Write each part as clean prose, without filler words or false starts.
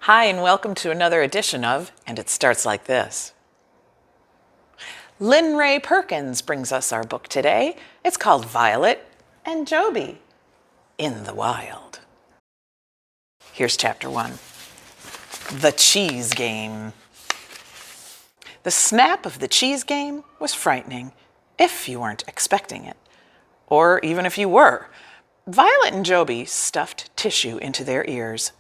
Hi, and welcome to another edition of And It Starts Like This. Lynne Rae Perkins brings us our book today. It's called Violet and Jobie in the Wild. Here's chapter 1. The Cheese Game. The snap of the cheese game was frightening, if you weren't expecting it. Or even if you were. Violet and Jobie stuffed tissue into their ears.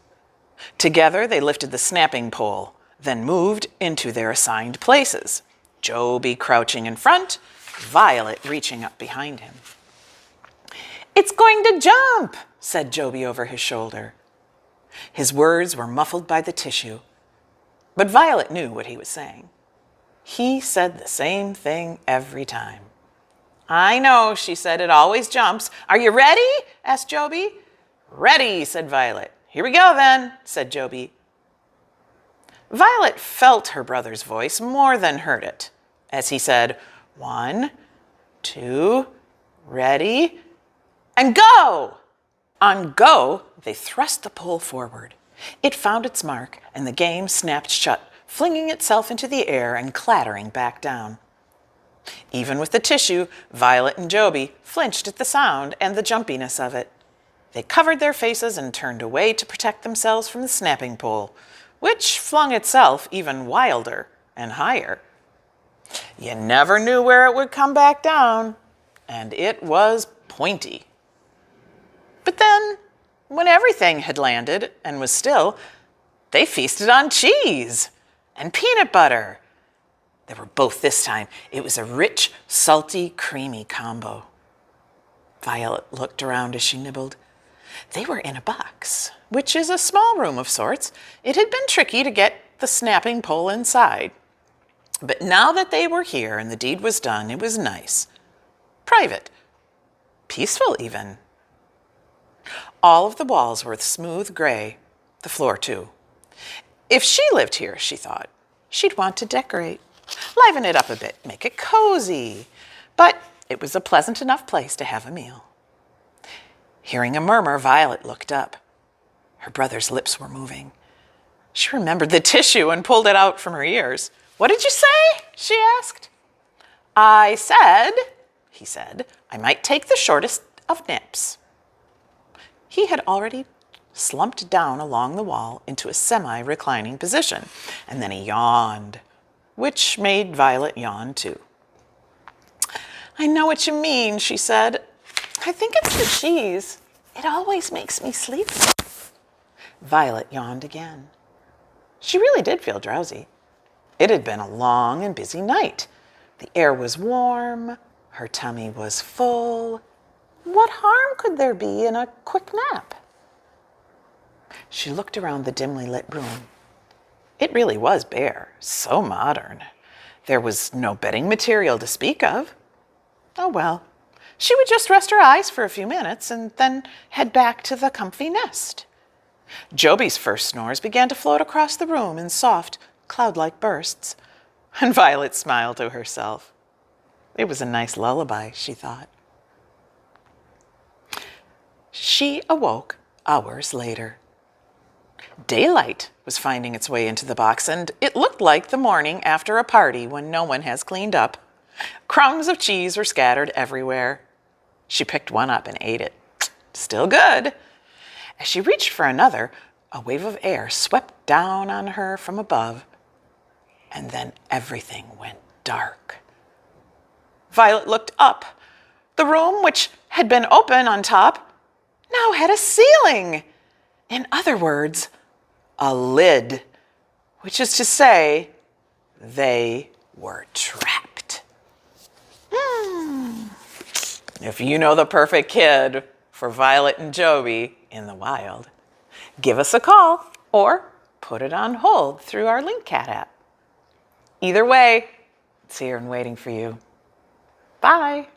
Together they lifted the snapping pole, then moved into their assigned places. Jobie crouching in front, Violet reaching up behind him. "It's going to jump," said Jobie over his shoulder. His words were muffled by the tissue, but Violet knew what he was saying. He said the same thing every time. "I know," she said, "it always jumps. Are you ready?" asked Jobie. "Ready," said Violet. "Here we go then," said Jobie. Violet felt her brother's voice more than heard it, as he said, 1, 2, ready, and go! On go, they thrust the pole forward. It found its mark, and the game snapped shut, flinging itself into the air and clattering back down. Even with the tissue, Violet and Jobie flinched at the sound and the jumpiness of it. They covered their faces and turned away to protect themselves from the snapping pole, which flung itself even wilder and higher. You never knew where it would come back down, and it was pointy. But then, when everything had landed and was still, they feasted on cheese and peanut butter. They were both this time. It was a rich, salty, creamy combo. Violet looked around as she nibbled. They were in a box, which is a small room of sorts. It had been tricky to get the snapping pole inside. But now that they were here and the deed was done, it was nice. Private. Peaceful, even. All of the walls were smooth gray, the floor too. If she lived here, she thought, she'd want to decorate, liven it up a bit, make it cozy. But it was a pleasant enough place to have a meal. Hearing a murmur, Violet looked up. Her brother's lips were moving. She remembered the tissue and pulled it out from her ears. "What did you say?" she asked. "I said," he said, "I might take the shortest of naps." He had already slumped down along the wall into a semi-reclining position, and then he yawned, which made Violet yawn too. "I know what you mean," she said. "I think it's the cheese. It always makes me sleepy." Violet yawned again. She really did feel drowsy. It had been a long and busy night. The air was warm. Her tummy was full. What harm could there be in a quick nap? She looked around the dimly lit room. It really was bare, so modern. There was no bedding material to speak of. Oh well. She would just rest her eyes for a few minutes and then head back to the comfy nest. Jobie's first snores began to float across the room in soft, cloud-like bursts, and Violet smiled to herself. It was a nice lullaby, she thought. She awoke hours later. Daylight was finding its way into the box, and it looked like the morning after a party when no one has cleaned up. Crumbs of cheese were scattered everywhere. She picked one up and ate it. Still good. As she reached for another, a wave of air swept down on her from above, and then everything went dark. Violet looked up. The room, which had been open on top, now had a ceiling. In other words, a lid, which is to say, they were trapped. If you know the perfect kid for Violet and Jobie in the wild, give us a call or put it on hold through our LinkCat app. Either way, it's here and waiting for you. Bye.